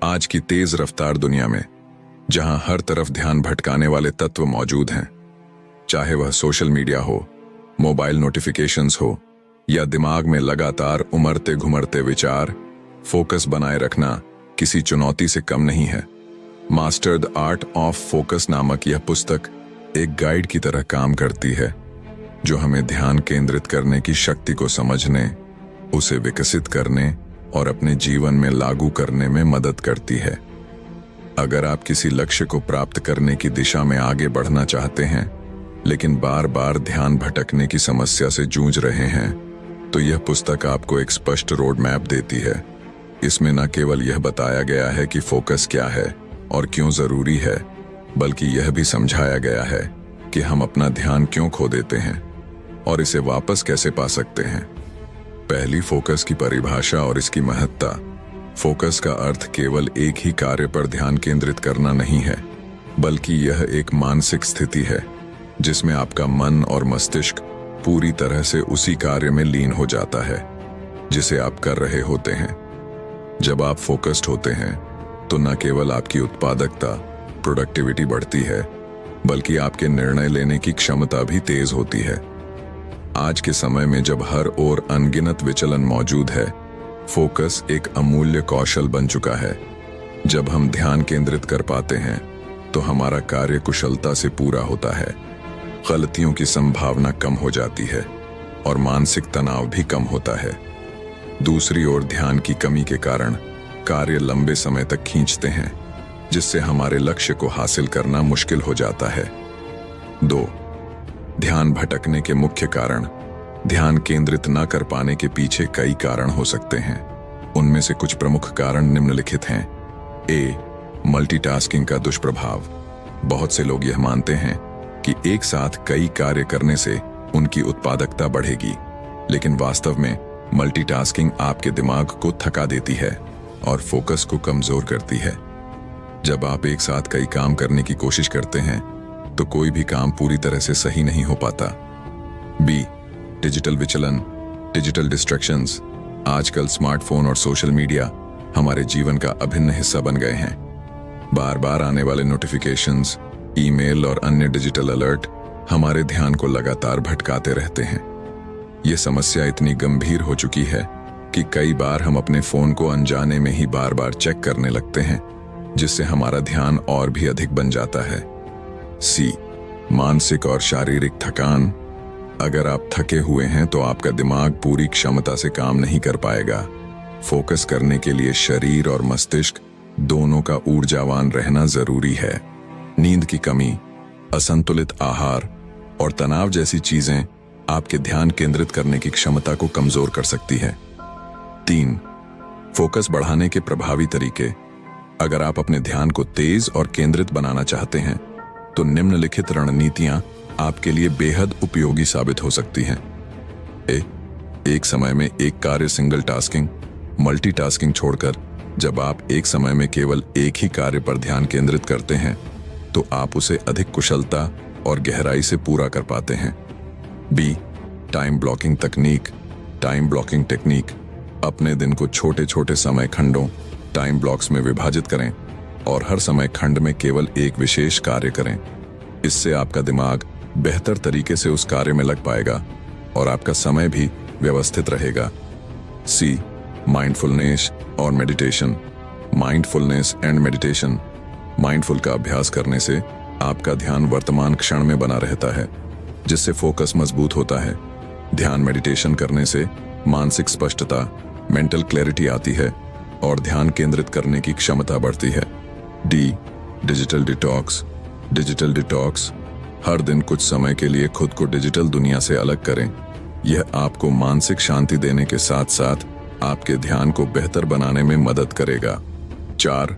आज की तेज रफ्तार दुनिया में, जहां हर तरफ ध्यान भटकाने वाले तत्व मौजूद हैं, चाहे वह सोशल मीडिया हो, मोबाइल नोटिफिकेशंस हो या दिमाग में लगातार उमड़ते घुमड़ते विचार, फोकस बनाए रखना किसी चुनौती से कम नहीं है। Master the art of focus नामक यह पुस्तक एक गाइड की तरह काम करती है, जो हमें ध्यान केंद्रित करने की शक्ति को समझने, उसे विकसित करने और अपने जीवन में लागू करने में मदद करती है। अगर आप किसी लक्ष्य को प्राप्त करने की दिशा में आगे बढ़ना चाहते हैं, लेकिन बार बार ध्यान भटकने की समस्या से जूझ रहे हैं, तो यह पुस्तक आपको एक स्पष्ट रोड मैप देती है। इसमें न केवल यह बताया गया है कि फोकस क्या है और क्यों जरूरी है, बल्कि यह भी समझाया गया है कि हम अपना ध्यान क्यों खो देते हैं और इसे वापस कैसे पा सकते हैं। पहली, फोकस की परिभाषा और इसकी महत्ता। फोकस का अर्थ केवल एक ही कार्य पर ध्यान केंद्रित करना नहीं है, बल्कि यह एक मानसिक स्थिति है जिसमें आपका मन और मस्तिष्क पूरी तरह से उसी कार्य में लीन हो जाता है जिसे आप कर रहे होते हैं। जब आप फोकस्ड होते हैं तो न केवल आपकी उत्पादकता, प्रोडक्टिविटी बढ़ती है, बल्कि आपके निर्णय लेने की क्षमता भी तेज होती है। आज के समय में जब हर ओर अनगिनत विचलन मौजूद है, फोकस एक अमूल्य कौशल बन चुका है। जब हम ध्यान केंद्रित कर पाते हैं तो हमारा कार्य कुशलता से पूरा होता है, गलतियों की संभावना कम हो जाती है और मानसिक तनाव भी कम होता है। दूसरी ओर, ध्यान की कमी के कारण कार्य लंबे समय तक खींचते हैं, जिससे हमारे लक्ष्य को हासिल करना मुश्किल हो जाता है। 2. ध्यान भटकने के मुख्य कारण। ध्यान केंद्रित न कर पाने के पीछे कई कारण हो सकते हैं। उनमें से कुछ प्रमुख कारण निम्नलिखित हैं। A. मल्टीटास्किंग का दुष्प्रभाव। बहुत से लोग यह मानते हैं कि एक साथ कई कार्य करने से उनकी उत्पादकता बढ़ेगी, लेकिन वास्तव में मल्टीटास्किंग आपके दिमाग को थका देती है और फोकस को कमजोर करती है। जब आप एक साथ कई काम करने की कोशिश करते हैं तो कोई भी काम पूरी तरह से सही नहीं हो पाता। B. डिजिटल विचलन, डिजिटल डिस्ट्रैक्शंस। आजकल स्मार्टफोन और सोशल मीडिया हमारे जीवन का अभिन्न हिस्सा बन गए हैं। बार बार आने वाले नोटिफिकेशंस, ईमेल और अन्य डिजिटल अलर्ट हमारे ध्यान को लगातार भटकाते रहते हैं। यह समस्या इतनी गंभीर हो चुकी है कि कई बार हम अपने फोन को अनजाने में ही बार बार चेक करने लगते हैं, जिससे हमारा ध्यान और भी अधिक बन जाता है। C. मानसिक और शारीरिक थकान। अगर आप थके हुए हैं तो आपका दिमाग पूरी क्षमता से काम नहीं कर पाएगा। फोकस करने के लिए शरीर और मस्तिष्क दोनों का ऊर्जावान रहना जरूरी है। नींद की कमी, असंतुलित आहार और तनाव जैसी चीजें आपके ध्यान केंद्रित करने की क्षमता को कमजोर कर सकती है। 3. फोकस बढ़ाने के प्रभावी तरीके। अगर आप अपने ध्यान को तेज और केंद्रित बनाना चाहते हैं तो निम्नलिखित रणनीतियां आपके लिए बेहद उपयोगी साबित हो सकती हैं। A. एक समय में एक कार्य, सिंगल टास्किंग। मल्टीटास्किंग छोड़कर जब आप एक समय में केवल एक ही कार्य पर ध्यान केंद्रित करते हैं तो आप उसे अधिक कुशलता और गहराई से पूरा कर पाते हैं। B. टाइम ब्लॉकिंग तकनीक, टाइम ब्लॉकिंग टेक्निक। अपने दिन को छोटे छोटे समय खंडों, टाइम ब्लॉक्स में विभाजित करें और हर समय खंड में केवल एक विशेष कार्य करें। इससे आपका दिमाग बेहतर तरीके से उस कार्य में लग पाएगा और आपका समय भी व्यवस्थित रहेगा। C. माइंडफुलनेस और meditation. Mindfulness and meditation. Mindful का अभ्यास करने से आपका ध्यान वर्तमान क्षण में बना रहता है, जिससे फोकस मजबूत होता है। ध्यान मेडिटेशन करने से मानसिक स्पष्टता, मेंटल क्लैरिटी आती है और ध्यान केंद्रित करने की क्षमता बढ़ती है। D. Digital detox. Digital detox. हर दिन कुछ समय के लिए खुद को डिजिटल दुनिया से अलग करें। यह आपको मानसिक शांति देने के साथ साथ आपके ध्यान को बेहतर बनाने में मदद करेगा। 4.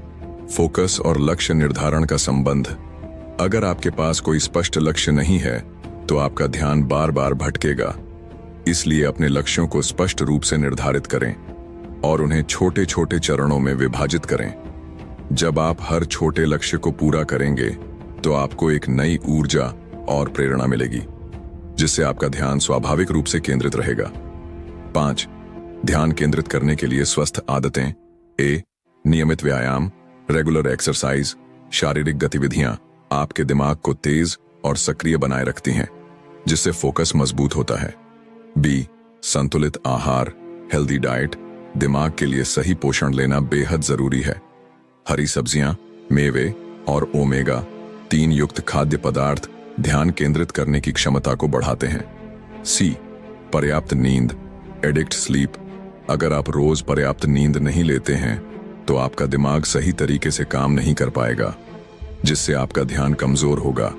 फोकस और लक्ष्य निर्धारण का संबंध। अगर आपके पास कोई स्पष्ट लक्ष्य नहीं है तो आपका ध्यान बार बार भटकेगा। इसलिए अपने लक्ष्यों को स्पष्ट रूप से निर्धारित करें और उन्हें छोटे छोटे चरणों में विभाजित करें। जब आप हर छोटे लक्ष्य को पूरा करेंगे तो आपको एक नई ऊर्जा और प्रेरणा मिलेगी, जिससे आपका ध्यान स्वाभाविक रूप से केंद्रित रहेगा। 5. ध्यान केंद्रित करने के लिए स्वस्थ आदतें। A. नियमित व्यायाम, रेगुलर एक्सरसाइज, शारीरिक गतिविधियां आपके दिमाग को तेज और सक्रिय बनाए रखती हैं, जिससे फोकस मजबूत होता है। बी, संतुलित आहार, हेल्दी डाइट। दिमाग के लिए सही पोषण लेना बेहद जरूरी है। हरी सब्जियां, मेवे और ओमेगा 3 युक्त खाद्य पदार्थ ध्यान केंद्रित करने की क्षमता को बढ़ाते हैं। सी, पर्याप्त नींद, एडिक्ट स्लीप। अगर आप रोज पर्याप्त नींद नहीं लेते हैं तो आपका दिमाग सही तरीके से काम नहीं कर पाएगा, जिससे आपका ध्यान कमजोर होगा।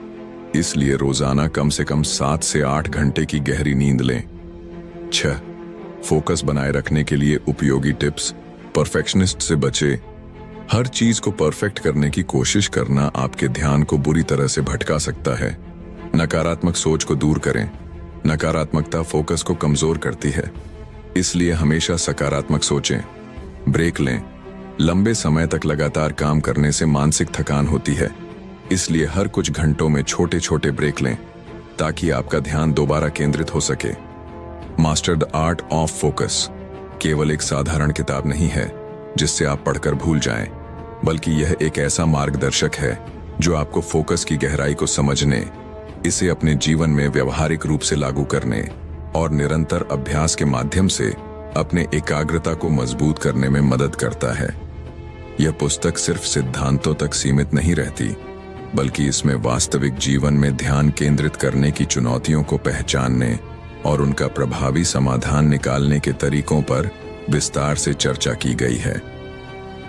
इसलिए रोजाना कम से कम 7 से 8 घंटे की गहरी नींद लें। 6, फोकस बनाए रखने के लिए उपयोगी टिप्स। परफेक्शनिस्ट से बचे। हर चीज को परफेक्ट करने की कोशिश करना आपके ध्यान को बुरी तरह से भटका सकता है। नकारात्मक सोच को दूर करें। नकारात्मकता फोकस को कमजोर करती है, इसलिए हमेशा सकारात्मक सोचें। ब्रेक लें। लंबे समय तक लगातार काम करने से मानसिक थकान होती है, इसलिए हर कुछ घंटों में छोटे छोटे ब्रेक लें ताकि आपका ध्यान दोबारा केंद्रित हो सके। Master the art of focus केवल एक साधारण किताब नहीं है जिससे आप पढ़कर भूल जाएं, बल्कि यह एक ऐसा मार्गदर्शक है जो आपको फोकस की गहराई को समझने, इसे अपने जीवन में व्यवहारिक रूप से लागू करने और निरंतर अभ्यास के माध्यम से अपने एकाग्रता को मजबूत करने में मदद करता है। यह पुस्तक सिर्फ सिद्धांतों तक सीमित नहीं रहती, बल्कि इसमें वास्तविक जीवन में ध्यान केंद्रित करने की चुनौतियों को पहचानने और उनका प्रभावी समाधान निकालने के तरीकों पर विस्तार से चर्चा की गई है।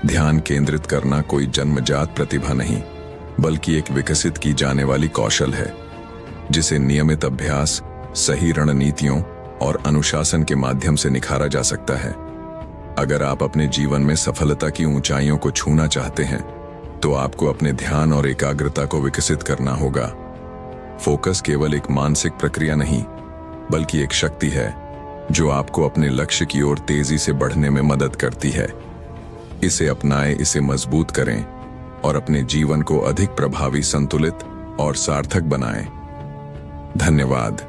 ध्यान केंद्रित करना कोई जन्मजात प्रतिभा नहीं, बल्कि एक विकसित की जाने वाली कौशल है, जिसे नियमित अभ्यास, सही रणनीतियों और अनुशासन के माध्यम से निखारा जा सकता है। अगर आप अपने जीवन में सफलता की ऊंचाइयों को छूना चाहते हैं, तो आपको अपने ध्यान और एकाग्रता को विकसित करना होगा। फोकस केवल एक मानसिक प्रक्रिया नहीं, बल्कि एक शक्ति है जो आपको अपने लक्ष्य की ओर तेजी से बढ़ने में मदद करती है। इसे अपनाएं, इसे मजबूत करें और अपने जीवन को अधिक प्रभावी, संतुलित और सार्थक बनाएं। धन्यवाद।